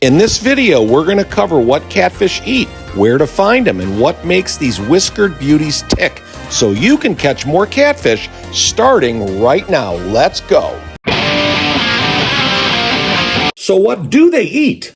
In this video, we're going to cover what catfish eat, where to find them, and what makes these whiskered beauties tick, so you can catch more catfish starting right now. Let's go. So what do they eat?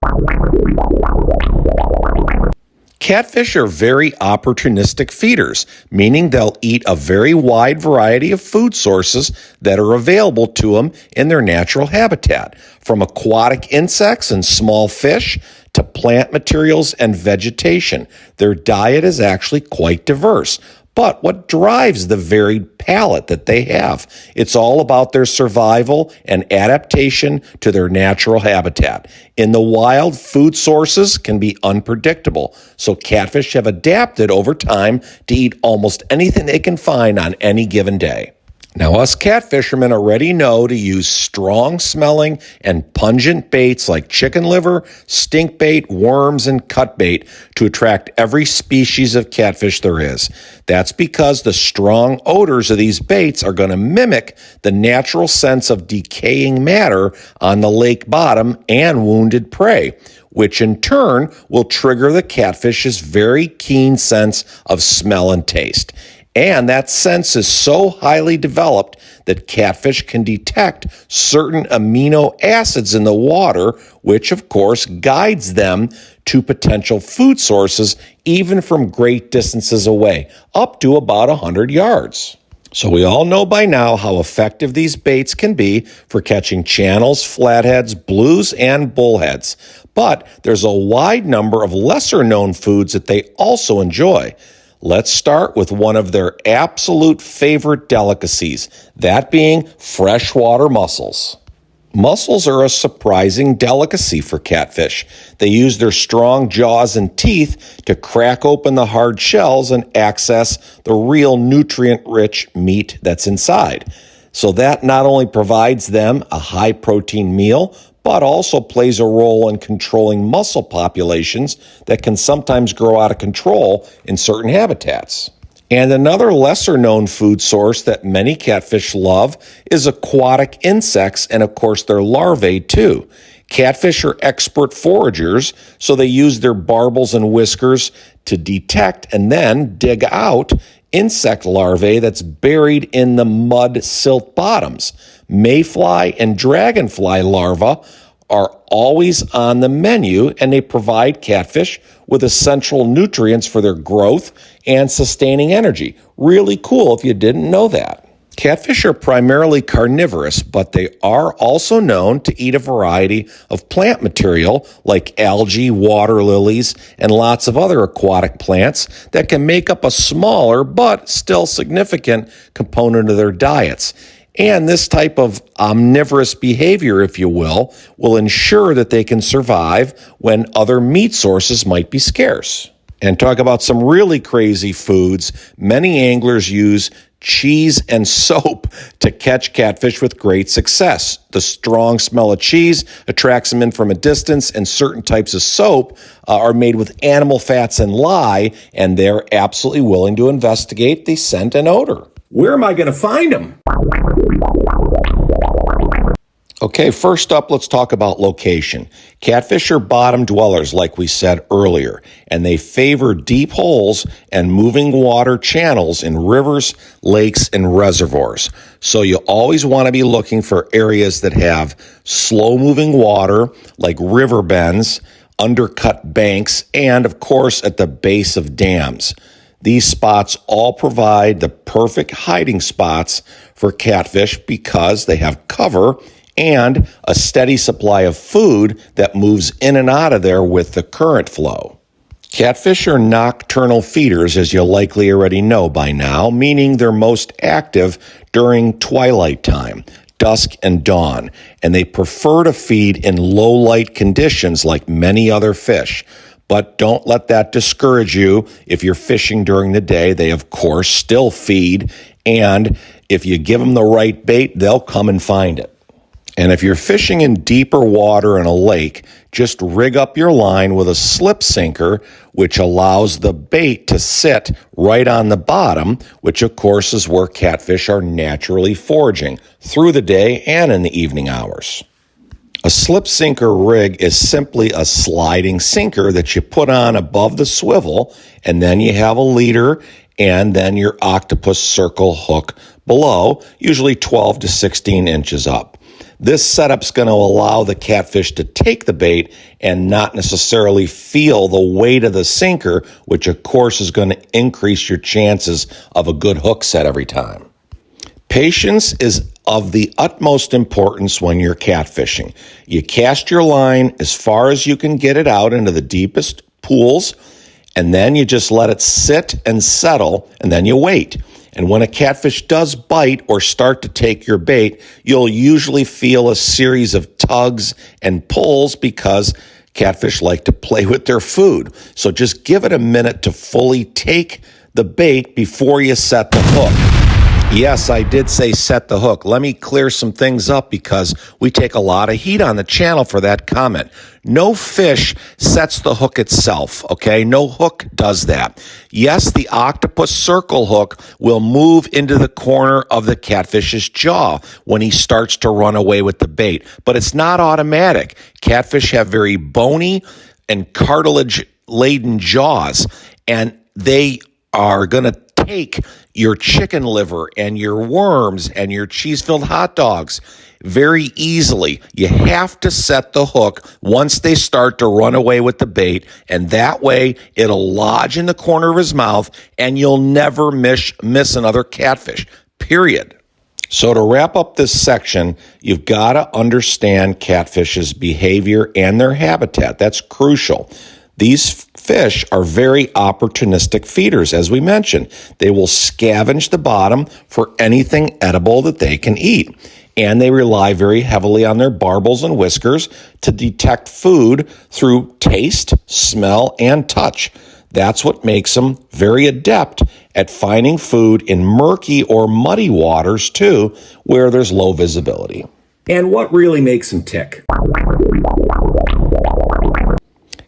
Catfish are very opportunistic feeders, meaning they'll eat a very wide variety of food sources that are available to them in their natural habitat, from aquatic insects and small fish to plant materials and vegetation. Their diet is actually quite diverse. But what drives the varied palate that they have? It's all about their survival and adaptation to their natural habitat. In the wild, food sources can be unpredictable, so catfish have adapted over time to eat almost anything they can find on any given day. Now, us catfishermen already know to use strong-smelling and pungent baits like chicken liver, stink bait, worms, and cut bait to attract every species of catfish there is. That's because the strong odors of these baits are going to mimic the natural sense of decaying matter on the lake bottom and wounded prey, which in turn will trigger the catfish's very keen sense of smell and taste. And that sense is so highly developed that catfish can detect certain amino acids in the water, which of course guides them to potential food sources even from great distances away, up to about 100 yards. So we all know by now how effective these baits can be for catching channels, flatheads, blues, and bullheads. But there's a wide number of lesser-known foods that they also enjoy. Let's start with one of their absolute favorite delicacies, that being freshwater mussels. Mussels are a surprising delicacy for catfish. They use their strong jaws and teeth to crack open the hard shells and access the real nutrient-rich meat that's inside. So that not only provides them a high-protein meal, but also plays a role in controlling mussel populations that can sometimes grow out of control in certain habitats. And another lesser-known food source that many catfish love is aquatic insects and, of course, their larvae, too. Catfish are expert foragers, so they use their barbels and whiskers to detect and then dig out insect larvae that's buried in the mud silt bottoms. Mayfly and dragonfly larvae are always on the menu, and they provide catfish with essential nutrients for their growth and sustaining energy. Really cool if you didn't know that. Catfish are primarily carnivorous, but they are also known to eat a variety of plant material like algae, water lilies, and lots of other aquatic plants that can make up a smaller but still significant component of their diets. And this type of omnivorous behavior, if you will ensure that they can survive when other meat sources might be scarce. And talk about some really crazy foods. Many anglers use cheese and soap to catch catfish with great success. The strong smell of cheese attracts them in from a distance, and certain types of soap are made with animal fats and lye, and they're absolutely willing to investigate the scent and odor. Where am I going to find them? Okay, first up, let's talk about location. Catfish are bottom dwellers, like we said earlier, and they favor deep holes and moving water channels in rivers, lakes, and reservoirs. So you always want to be looking for areas that have slow-moving water, like river bends, undercut banks, and, of course, at the base of dams. These spots all provide the perfect hiding spots for catfish because they have cover and a steady supply of food that moves in and out of there with the current flow. Catfish are nocturnal feeders, as you likely already know by now, meaning they're most active during twilight time, dusk and dawn, and they prefer to feed in low light conditions like many other fish. But don't let that discourage you. If you're fishing during the day, they of course still feed, and if you give them the right bait, they'll come and find it. And if you're fishing in deeper water in a lake, just rig up your line with a slip sinker, which allows the bait to sit right on the bottom, which of course is where catfish are naturally foraging through the day and in the evening hours. A slip sinker rig is simply a sliding sinker that you put on above the swivel, and then you have a leader and then your octopus circle hook below, usually 12 to 16 inches up. This setup's going to allow the catfish to take the bait and not necessarily feel the weight of the sinker, which of course is going to increase your chances of a good hook set every time. Patience is of the utmost importance when you're catfishing. You cast your line as far as you can get it out into the deepest pools, and then you just let it sit and settle, and then you wait. And when a catfish does bite or start to take your bait, you'll usually feel a series of tugs and pulls because catfish like to play with their food. So just give it a minute to fully take the bait before you set the hook. Yes, I did say set the hook. Let me clear some things up because we take a lot of heat on the channel for that comment. No fish sets the hook itself, okay? No hook does that. Yes, the octopus circle hook will move into the corner of the catfish's jaw when he starts to run away with the bait, but it's not automatic. Catfish have very bony and cartilage-laden jaws, and they are going to take your chicken liver and your worms and your cheese-filled hot dogs very easily. You have to set the hook once they start to run away with the bait, and that way it'll lodge in the corner of his mouth and you'll never miss another catfish, period. So to wrap up this section, you've got to understand catfish's behavior and their habitat. That's crucial. These fish are very opportunistic feeders, as we mentioned. They will scavenge the bottom for anything edible that they can eat. And they rely very heavily on their barbels and whiskers to detect food through taste, smell, and touch. That's what makes them very adept at finding food in murky or muddy waters, too, where there's low visibility. And what really makes them tick?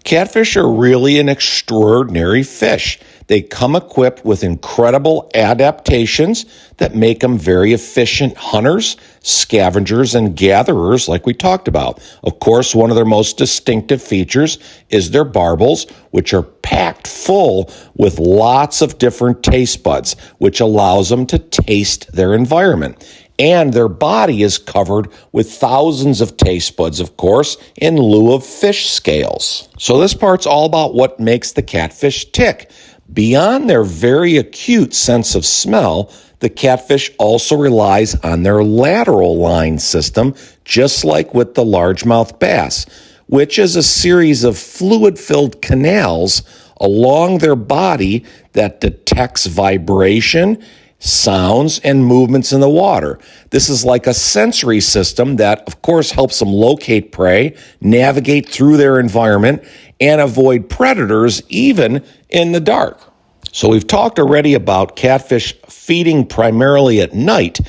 Catfish are really an extraordinary fish. They come equipped with incredible adaptations that make them very efficient hunters, scavengers, and gatherers like we talked about. Of course, one of their most distinctive features is their barbels, which are packed full with lots of different taste buds, which allows them to taste their environment. And their body is covered with thousands of taste buds, of course, in lieu of fish scales. So this part's all about what makes the catfish tick. Beyond their very acute sense of smell, the catfish also relies on their lateral line system, just like with the largemouth bass, which is a series of fluid-filled canals along their body that detects vibration, sounds, and movements in the water. This is like a sensory system that, of course, helps them locate prey, navigate through their environment, and avoid predators even in the dark. So we've talked already about catfish feeding primarily at night,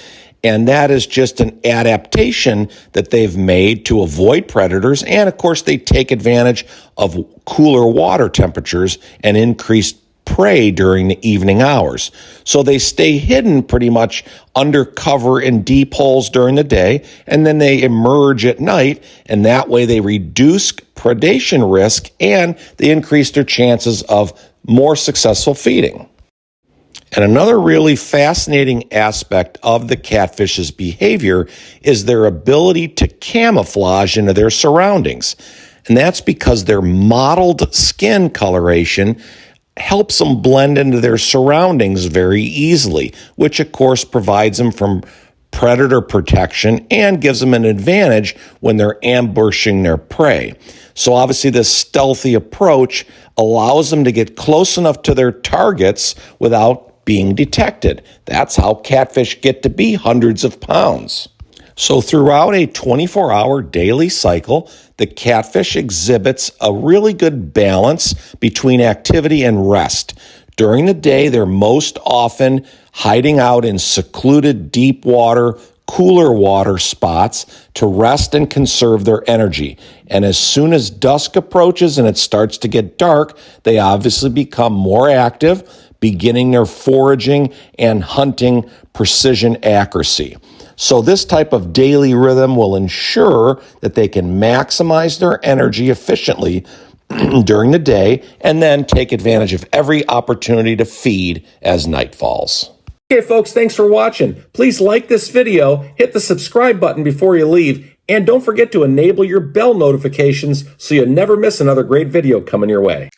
and that is just an adaptation that they've made to avoid predators, and of course they take advantage of cooler water temperatures and increased prey during the evening hours. So they stay hidden pretty much under cover in deep holes during the day, and then they emerge at night, and that way they reduce predation risk and they increase their chances of more successful feeding. And another really fascinating aspect of the catfish's behavior is their ability to camouflage into their surroundings. And that's because their mottled skin coloration helps them blend into their surroundings very easily, which of course provides them from predator protection and gives them an advantage when they're ambushing their prey. So obviously this stealthy approach allows them to get close enough to their targets without being detected. That's how catfish get to be hundreds of pounds. So throughout a 24-hour daily cycle, the catfish exhibits a really good balance between activity and rest. During the day, they're most often hiding out in secluded deep water, cooler water spots to rest and conserve their energy. And as soon as dusk approaches and it starts to get dark, they obviously become more active, beginning their foraging and hunting precision accuracy. So this type of daily rhythm will ensure that they can maximize their energy efficiently during the day and then take advantage of every opportunity to feed as night falls. Okay, folks, thanks for watching. Please like this video, hit the subscribe button before you leave, and don't forget to enable your bell notifications so you never miss another great video coming your way.